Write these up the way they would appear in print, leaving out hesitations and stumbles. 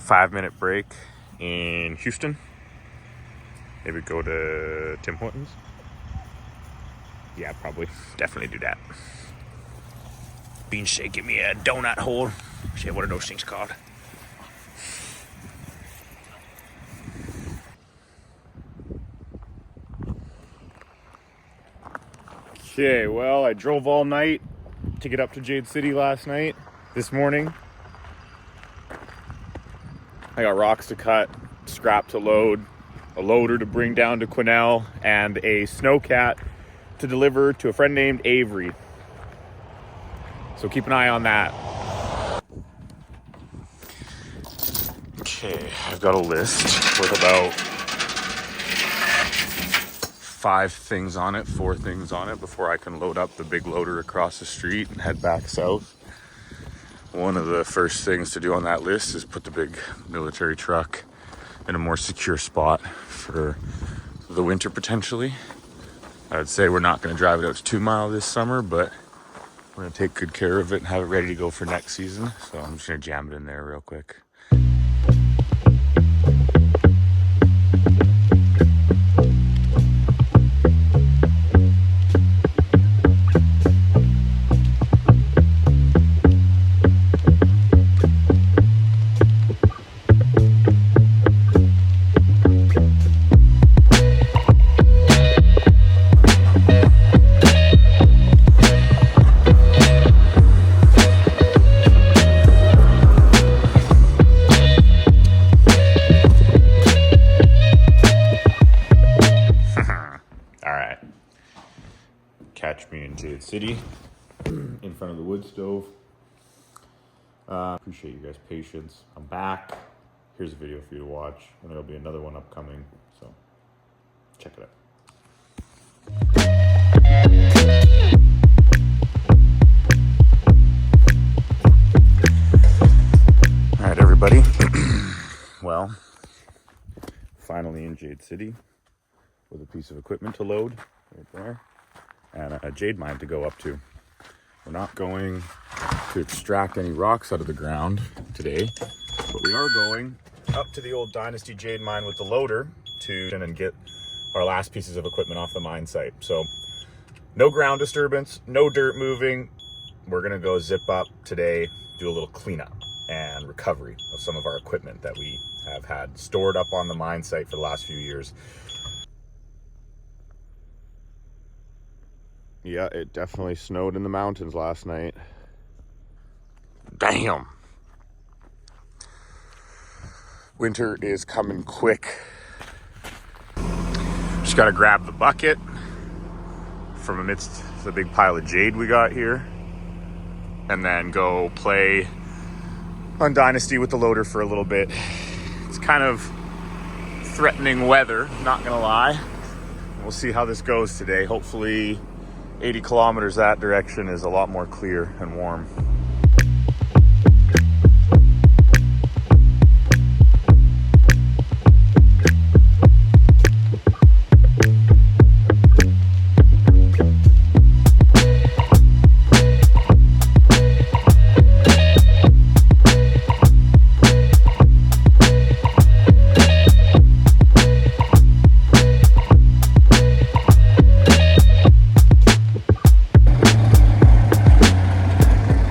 5-minute break in Houston. Maybe go to Tim Hortons. Yeah, probably. Definitely do that. Bean Shake, give me a donut hole. Shit, what are those things called? Okay, well, I drove all night to get up to Jade City last night. This morning, I got rocks to cut, scrap to load, a loader to bring down to Quesnel, and a snowcat to deliver to a friend named Avery. So keep an eye on that. Okay, I've got a list with about 4 things on it before I can load up the big loader across the street and head back south. One of the first things to do on that list is put the big military truck in a more secure spot for the winter potentially. I would say we're not going to drive it out to 2 Mile this summer, but we're going to take good care of it and have it ready to go for next season. So I'm just going to jam it in there real quick. Catch me in Jade City, in front of the wood stove. Appreciate you guys' patience. I'm back. Here's a video for you to watch, and there'll be another one upcoming, so check it out. All right, everybody. Well, finally in Jade City with a piece of equipment to load right there. And a jade mine to go up to. We're not going to extract any rocks out of the ground today, but we are going up to the old Dynasty jade mine with the loader to and get our last pieces of equipment off the mine site. So no ground disturbance, no dirt moving. We're gonna go zip up today, do a little cleanup and recovery of some of our equipment that we have had stored up on the mine site for the last few years. Yeah, it definitely snowed in the mountains last night. Damn. Winter is coming quick. Just gotta grab the bucket from amidst the big pile of jade we got here, and then go play on Dynasty with the loader for a little bit. It's kind of threatening weather, not gonna lie. We'll see how this goes today. Hopefully 80 kilometers that direction is a lot more clear and warm.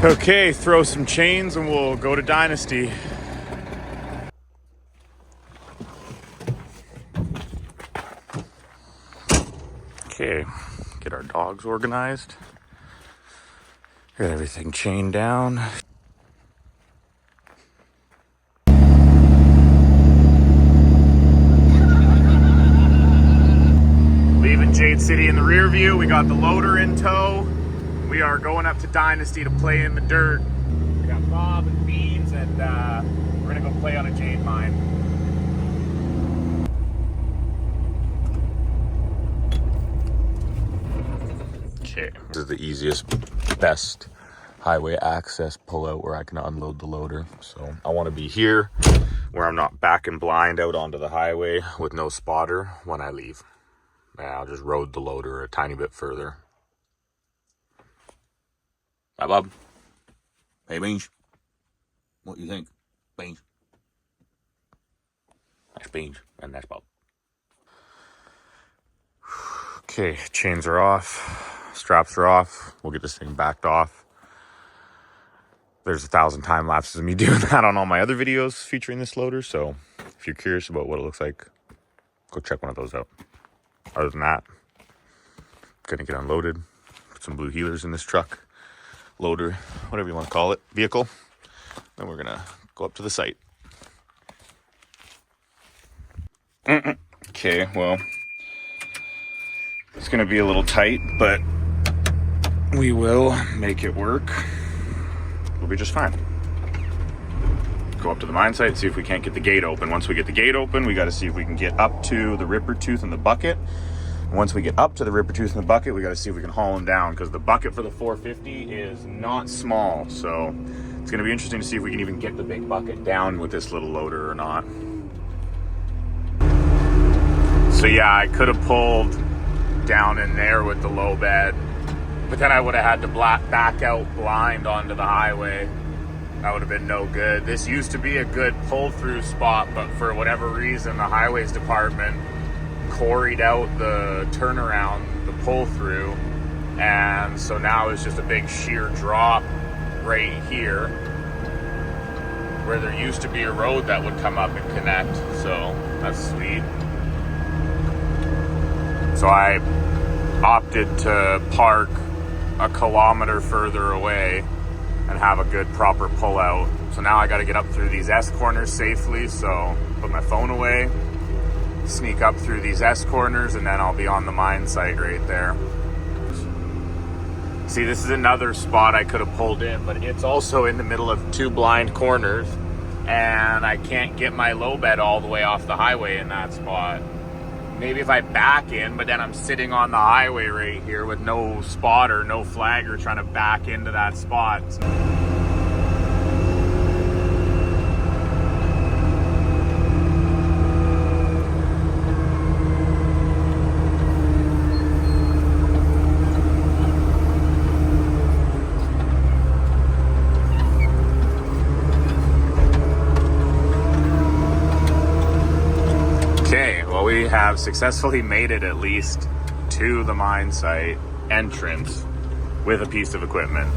Okay, throw some chains and we'll go to Dynasty. Okay, get our dogs organized. Get everything chained down. Leaving Jade City in the rear view, we got the loader in tow. We are going up to Dynasty to play in the dirt. We got Bob and Beans, and we're gonna go play on a jade mine. Okay, this is the easiest, best highway access pullout where I can unload the loader. So I want to be here where I'm not backing blind out onto the highway with no spotter when I leave. And I'll just road the loader a tiny bit further. Hi, Bob. Hey, Beans. What do you think, Beans? That's beans and that's Bob. Okay, chains are off, straps are off. We'll get this thing backed off. There's 1,000 time lapses of me doing that on all my other videos featuring this loader. So if you're curious about what it looks like, go check one of those out. Other than that, gonna get unloaded, put some blue healers in this truck, loader, whatever you want to call it, vehicle. Then we're gonna go up to the site. Okay, well, it's gonna be a little tight, but we will make it work. We'll be just fine. Go up to the mine site, see if we can't get the gate open. Once we get the gate open, we got to see if we can get up to the ripper tooth in the bucket. Once we get up to the ripper tooth in the bucket, we got to see if we can haul them down, because the bucket for the 450 is not small. So it's going to be interesting to see if we can even get the big bucket down with this little loader or not. So yeah, I could have pulled down in there with the low bed, but then I would have had to back out blind onto the highway. That would have been no good. This used to be a good pull-through spot, but for whatever reason, the highways department quarried out the turnaround, the pull-through, and so now it's just a big sheer drop right here, where there used to be a road that would come up and connect. So that's sweet. So I opted to park a kilometer further away and have a good proper pull out. So now I got to get up through these S corners safely. So put my phone away, sneak up through these S corners, and then I'll be on the mine site right there. See, this is another spot I could have pulled in, but it's also in the middle of two blind corners, and I can't get my low bed all the way off the highway in that spot. Maybe if I back in, but then I'm sitting on the highway right here with no spotter, no flagger trying to back into that spot. We have successfully made it at least to the mine site entrance with a piece of equipment.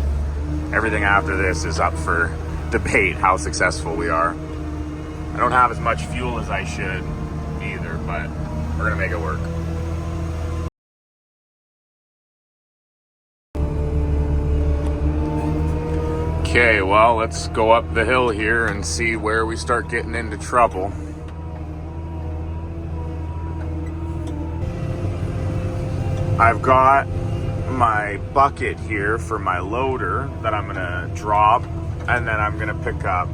Everything after this is up for debate how successful we are. I don't have as much fuel as I should either, but we're gonna make it work. Okay, well, let's go up the hill here and see where we start getting into trouble. I've got my bucket here for my loader that I'm gonna drop, and then I'm gonna pick up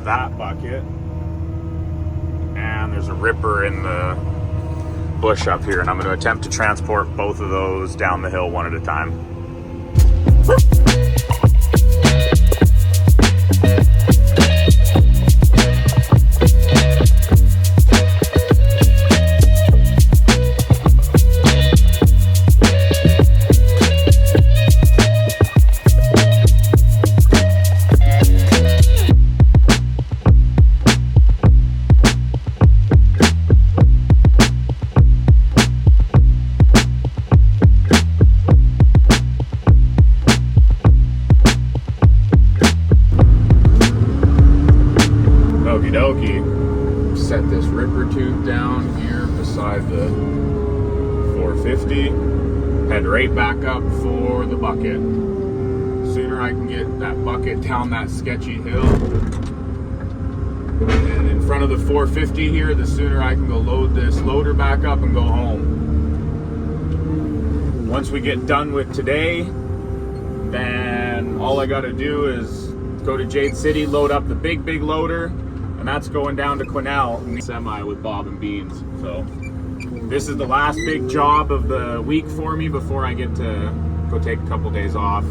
that bucket, and there's a ripper in the bush up here, and I'm gonna attempt to transport both of those down the hill one at a time. Set this ripper tube down here beside the 450, head right back up for the bucket. The sooner I can get that bucket down that sketchy hill and in front of the 450 here, the sooner I can go load this loader back up and go home. Once we get done with today, then all I got to do is go to Jade City, load up the big loader, and that's going down to Quesnel, semi with Bob and Beans. So this is the last big job of the week for me before I get to go take a couple days off.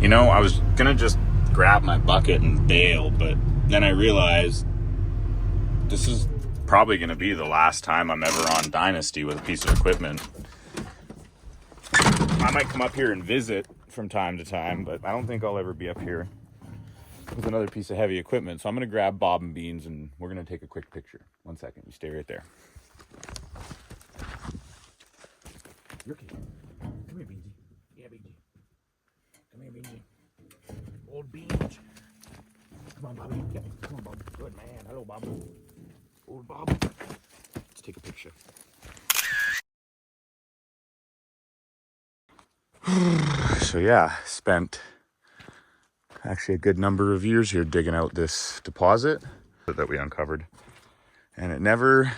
You know, I was gonna just grab my bucket and bail, but then I realized this is probably gonna be the last time I'm ever on Dynasty with a piece of equipment. I might come up here and visit from time to time, but I don't think I'll ever be up here with another piece of heavy equipment. So I'm gonna grab Bob and Beans and we're gonna take a quick picture. 1 second, you stay right there. You're okay. Come here, Beansy. Yeah, Beansy. Come here, Beansy. Old Beans. Come on, Bobby. Yeah. Come on, Bob. Good man. Hello, Bob. Old Bob. Let's take a picture. So yeah, spent actually a good number of years here digging out this deposit that we uncovered. And it never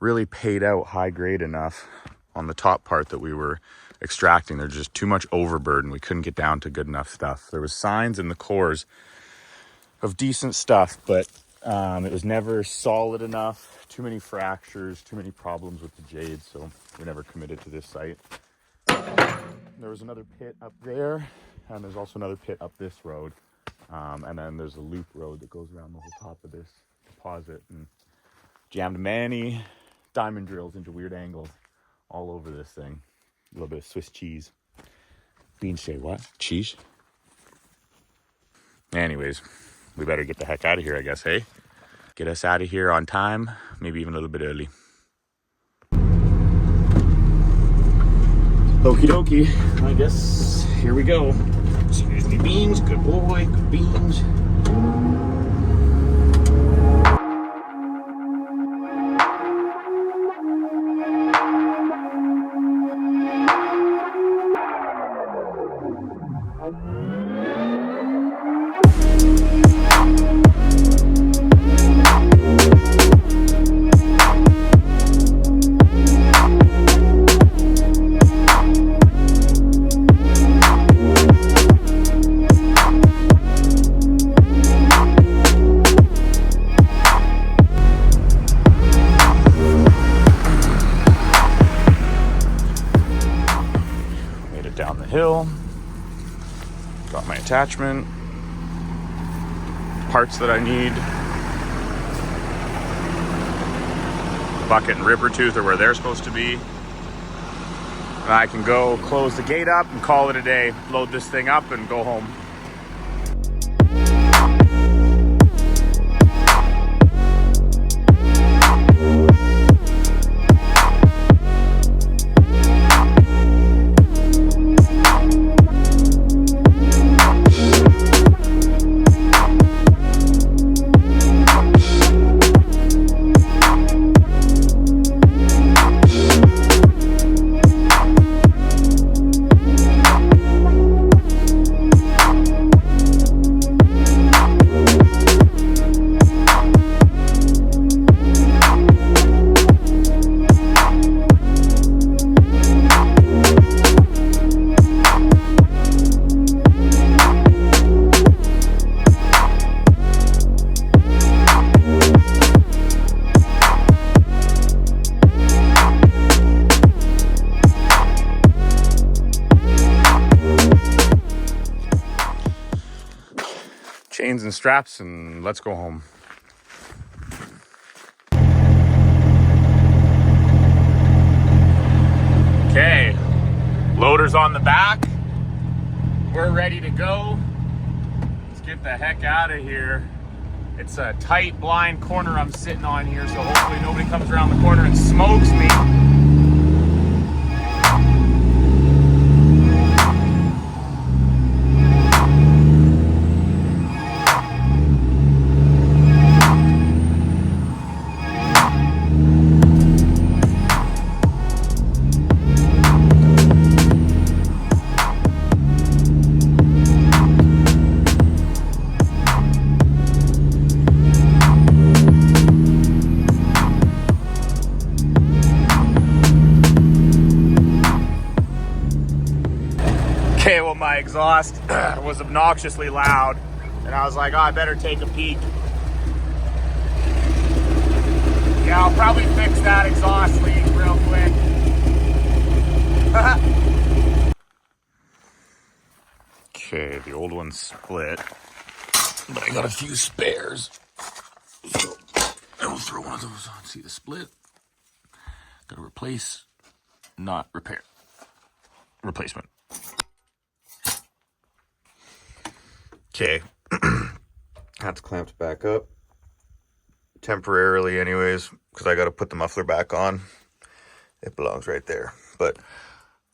really paid out high grade enough on the top part that we were extracting. There's just too much overburden. We couldn't get down to good enough stuff. There was signs in the cores of decent stuff, but it was never solid enough. Too many fractures, too many problems with the Jade, so we never committed to this site. There was another pit up there, and there's also another pit up this road. And then there's a loop road that goes around the whole top of this deposit, and jammed many diamond drills into weird angles all over this thing. A little bit of Swiss cheese. Beans say what? Cheese? Anyways, we better get the heck out of here, I guess, hey? Get us out of here on time, maybe even a little bit early. Okie dokie, I guess here we go. Excuse me, Beans, good boy, good Beans. Down the hill, got my attachment, parts that I need. The bucket and ripper tooth are where they're supposed to be. And I can go close the gate up and call it a day, load this thing up and go home. Chains and straps, and let's go home. Okay, loader's on the back. We're ready to go. Let's get the heck out of here. It's a tight blind corner I'm sitting on here, so hopefully nobody comes around the corner and smokes me. Okay, well, my exhaust was obnoxiously loud, and I was like, oh, I better take a peek. Yeah, I'll probably fix that exhaust leak real quick. Okay, The old one's split, but I got a few spares. So I will throw one of those on. See the split? Got to replace, not repair. Replacement. Okay. That's clamped back up. Temporarily anyways, because I got to put the muffler back on. It belongs right there. But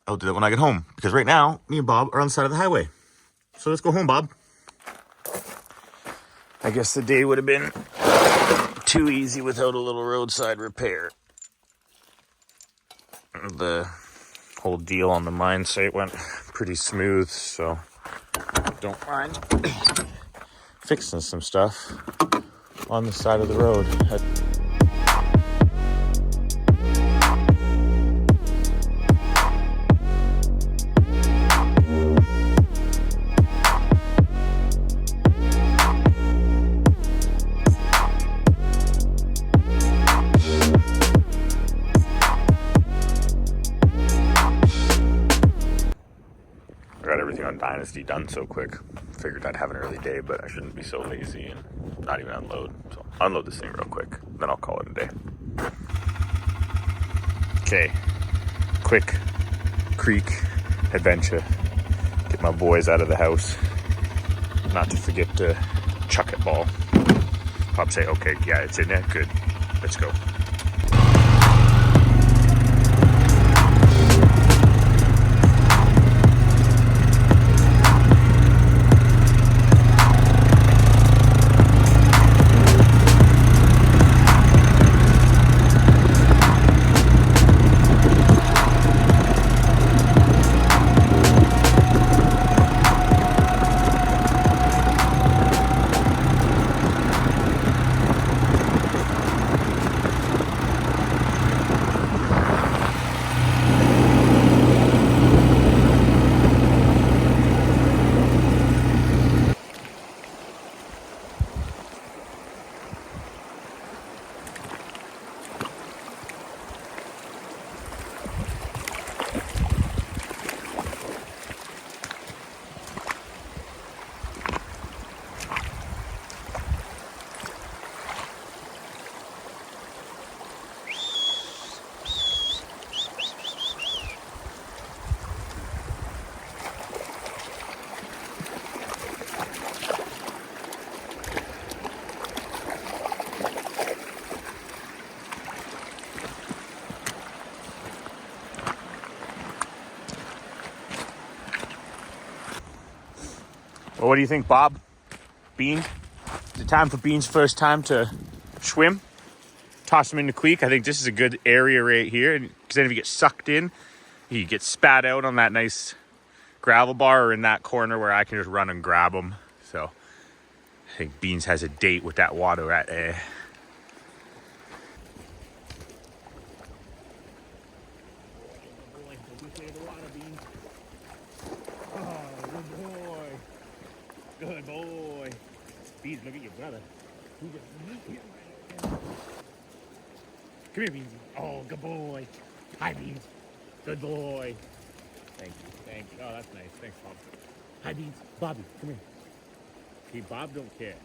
I'll do that when I get home. Because right now, me and Bob are on the side of the highway. So let's go home, Bob. I guess the day would have been too easy without a little roadside repair. The whole deal on the mine site went pretty smooth, so don't mind fixing some stuff on the side of the road. Got everything on Dynasty done so quick. Figured I'd have an early day, but I shouldn't be so lazy and not even unload. So unload this thing real quick, then I'll call it a day. Okay, quick creek adventure. Get my boys out of the house. Not to forget to chuck it ball. Pop say, okay, yeah, it's in there. Good. Let's go. Well, what do you think, Bob? Bean? Is it time for Bean's first time to swim? Toss him in the creek. I think this is a good area right here. Because then if he gets sucked in, he gets spat out on that nice gravel bar or in that corner where I can just run and grab him. So I think Beans has a date with that water right there. Good boy. Beans, look at your brother. Come here, Beans. Oh, good boy. Hi, Beans. Good boy. Thank you. Thank you. Oh, that's nice. Thanks, Bob. Hi, Beans. Bobby, come here. See, Bob don't care.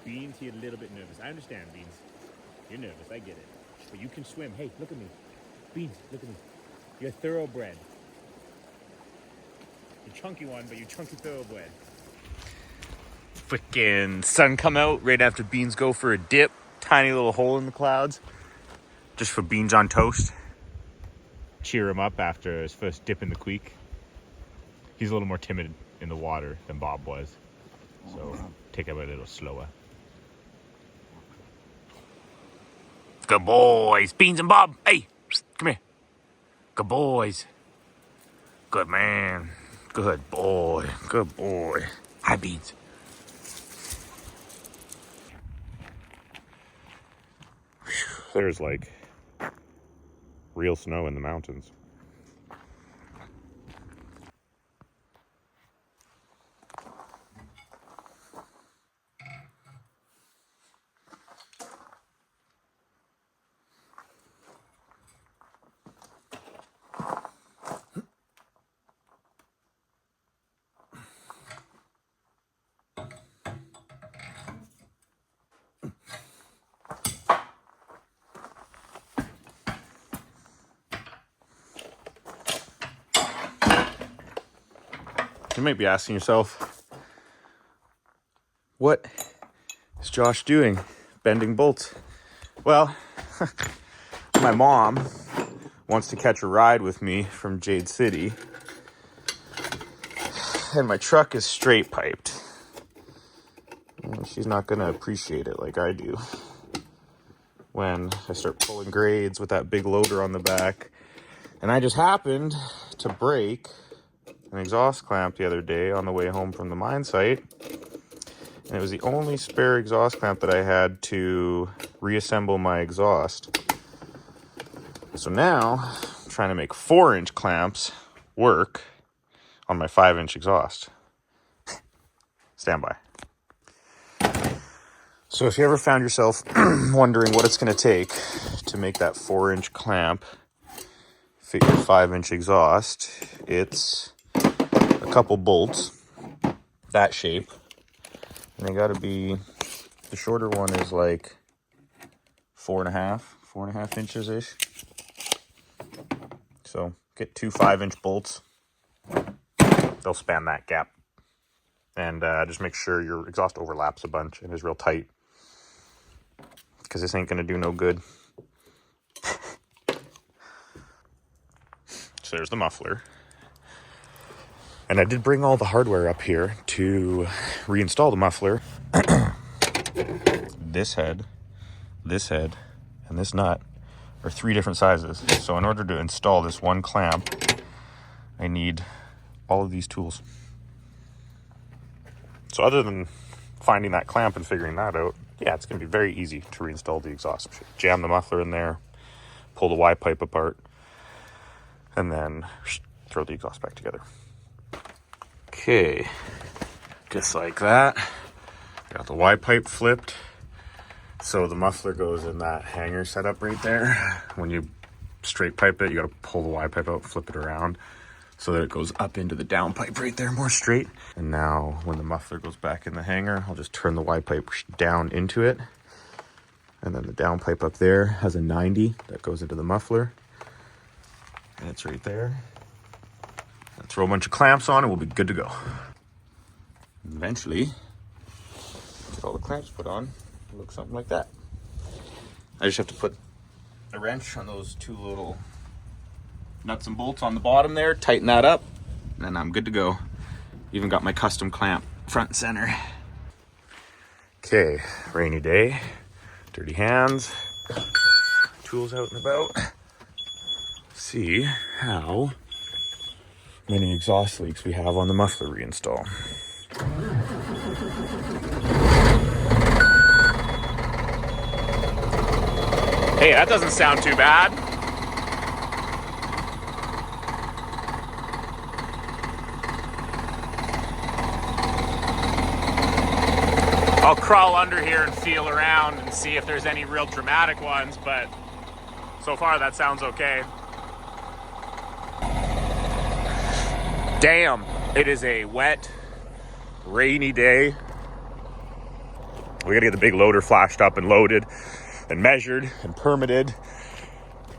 Beans, he's a little bit nervous. I understand, Beans. You're nervous. I get it. But you can swim. Hey, look at me. Beans, look at me. You're a thoroughbred. You're a chunky one, but you're chunky thoroughbred. Freaking sun come out right after Beans go for a dip. Tiny little hole in the clouds. Just for Beans on toast. Cheer him up after his first dip in the creek. He's a little more timid in the water than Bob was. So take him a little slower. Good boys. Beans and Bob. Hey, come here. Good boys. Good man. Good boy. Good boy. Hi, Beans. There's like real snow in the mountains. You might be asking yourself, what is Josh doing? Bending bolts? Well, my mom wants to catch a ride with me from Jade City, and my truck is straight piped. And she's not going to appreciate it like I do when I start pulling grades with that big loader on the back. And I just happened to break an exhaust clamp the other day on the way home from the mine site. And it was the only spare exhaust clamp that I had to reassemble my exhaust. So now I'm trying to make 4-inch clamps work on my 5-inch exhaust. Stand by. So if you ever found yourself wondering what it's going to take to make that 4-inch clamp fit your 5-inch exhaust, it's a couple bolts that shape, and they got to be, the shorter one is like 4.5 inches ish. So get 2 5-inch bolts, they'll span that gap, and just make sure your exhaust overlaps a bunch and is real tight, because this ain't gonna do no good. So there's the muffler. And I did bring all the hardware up here to reinstall the muffler. This head, and this nut are 3 different sizes. So in order to install this one clamp, I need all of these tools. So other than finding that clamp and figuring that out, yeah, it's going to be very easy to reinstall the exhaust. Jam the muffler in there, pull the Y pipe apart, and then throw the exhaust back together. Okay, just like that. Got the Y pipe flipped. So the muffler goes in that hanger setup right there. When you straight pipe it, you got to pull the Y pipe out, flip it around, so that it goes up into the down pipe right there more straight. And now when the muffler goes back in the hanger, I'll just turn the Y pipe down into it. And then the down pipe up there has a 90 that goes into the muffler. And it's right there. And throw a bunch of clamps on and we'll be good to go. Eventually, get all the clamps put on, it'll look something like that. I just have to put a wrench on those 2 little nuts and bolts on the bottom there, tighten that up, and then I'm good to go. Even got my custom clamp front and center. Okay, rainy day, dirty hands, tools out and about. See how many exhaust leaks we have on the muffler reinstall. Hey, that doesn't sound too bad. I'll crawl under here and feel around and see if there's any real dramatic ones, but so far that sounds okay. Damn, it is a wet, rainy day. We gotta get the big loader flashed up and loaded and measured and permitted,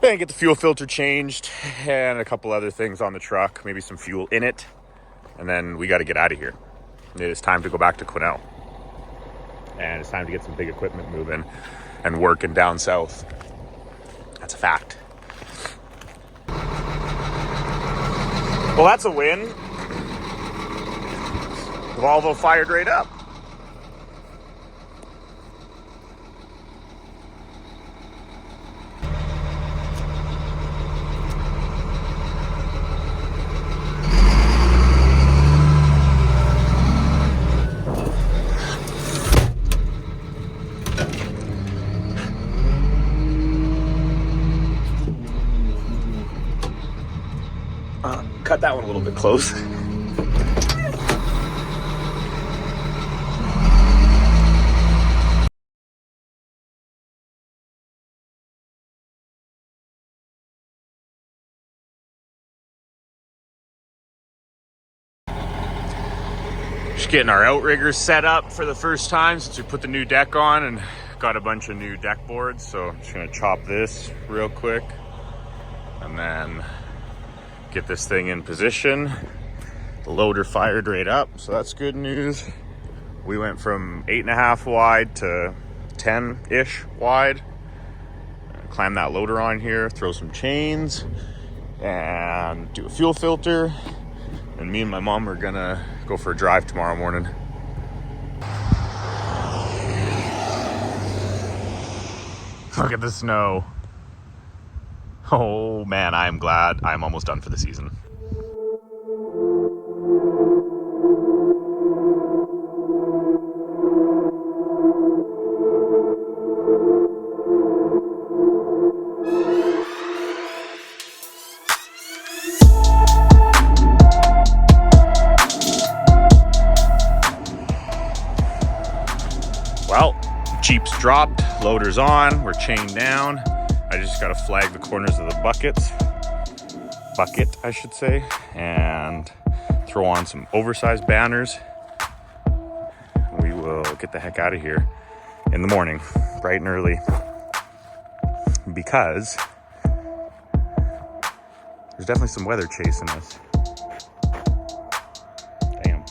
and get the fuel filter changed and a couple other things on the truck, maybe some fuel in it, and then we gotta get out of here. It is time to go back to Quesnel. And it's time to get some big equipment moving and working down south. That's a fact. Well, that's a win. The Volvo fired right up. Cut that one a little bit close. Just getting our outriggers set up for the first time since we put the new deck on and got a bunch of new deck boards. So I'm just gonna chop this real quick and then get this thing in position, The loader fired right up, so that's good news. We went from 8.5 wide to 10-ish wide. Climb that loader on here, throw some chains, and do a fuel filter. And me and my mom are gonna go for a drive tomorrow morning. Look at the snow. Oh man, I'm glad I'm almost done for the season. Well, Jeep's dropped, loader's on, we're chained down. I just gotta flag the corners of the bucket, I should say, and throw on some oversized banners. We will get the heck out of here in the morning, bright and early, because there's definitely some weather chasing us. Damn.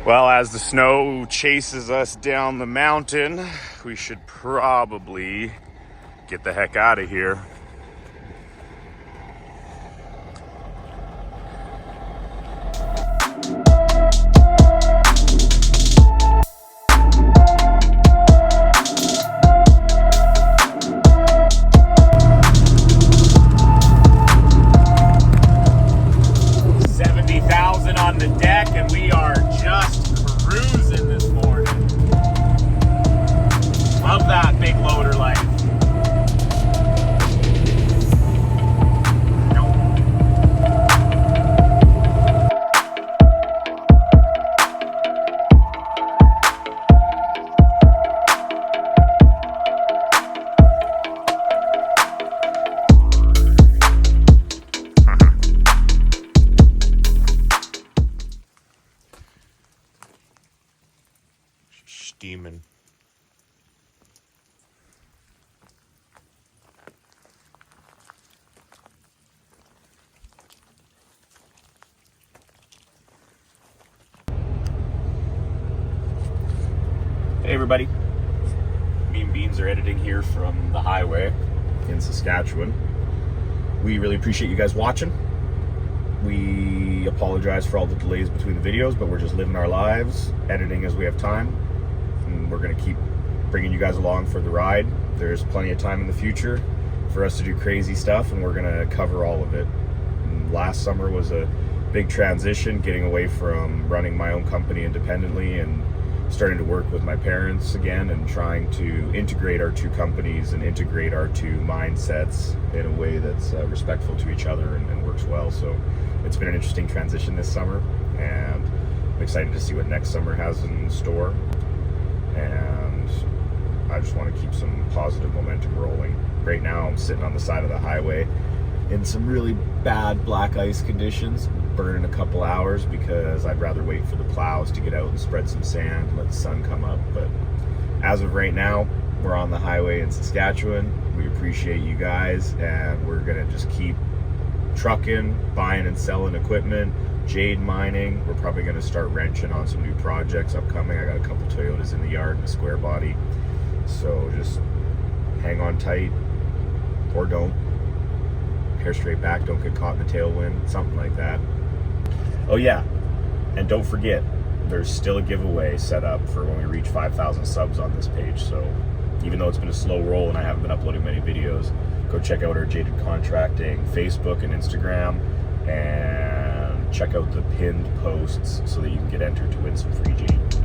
Well, as the snow chases us down the mountain, we should probably get the heck out of here. On the deck, and we are just cruising this morning. Love that big loader life. Steaming. Hey everybody, me and Beans are editing here from the highway in Saskatchewan. We really appreciate you guys watching. We apologize for all the delays between the videos, but we're just living our lives, editing as we have time. And we're going to keep bringing you guys along for the ride. There's plenty of time in the future for us to do crazy stuff, and we're going to cover all of it. And last summer was a big transition, getting away from running my own company independently and starting to work with my parents again, and trying to integrate our two companies and integrate our two mindsets in a way that's respectful to each other and works well. So it's been an interesting transition this summer, and I'm excited to see what next summer has in store. And I just want to keep some positive momentum rolling. Right now I'm sitting on the side of the highway in some really bad black ice conditions, burning a couple hours because I'd rather wait for the plows to get out and spread some sand and let the sun come up. But as of right now, we're on the highway in Saskatchewan. We appreciate you guys, and we're gonna just keep trucking, buying and selling equipment, Jade mining. We're probably going to start wrenching on some new projects upcoming. I got a couple Toyotas in the yard and a square body. So just hang on tight, or don't. Hair straight back, don't get caught in the tailwind, something like that. Oh yeah, and don't forget, there's still a giveaway set up for when we reach 5,000 subs on this page. So even though it's been a slow roll and I haven't been uploading many videos, go check out our Jaded Contracting Facebook and Instagram, and check out the pinned posts so that you can get entered to win some free Jade.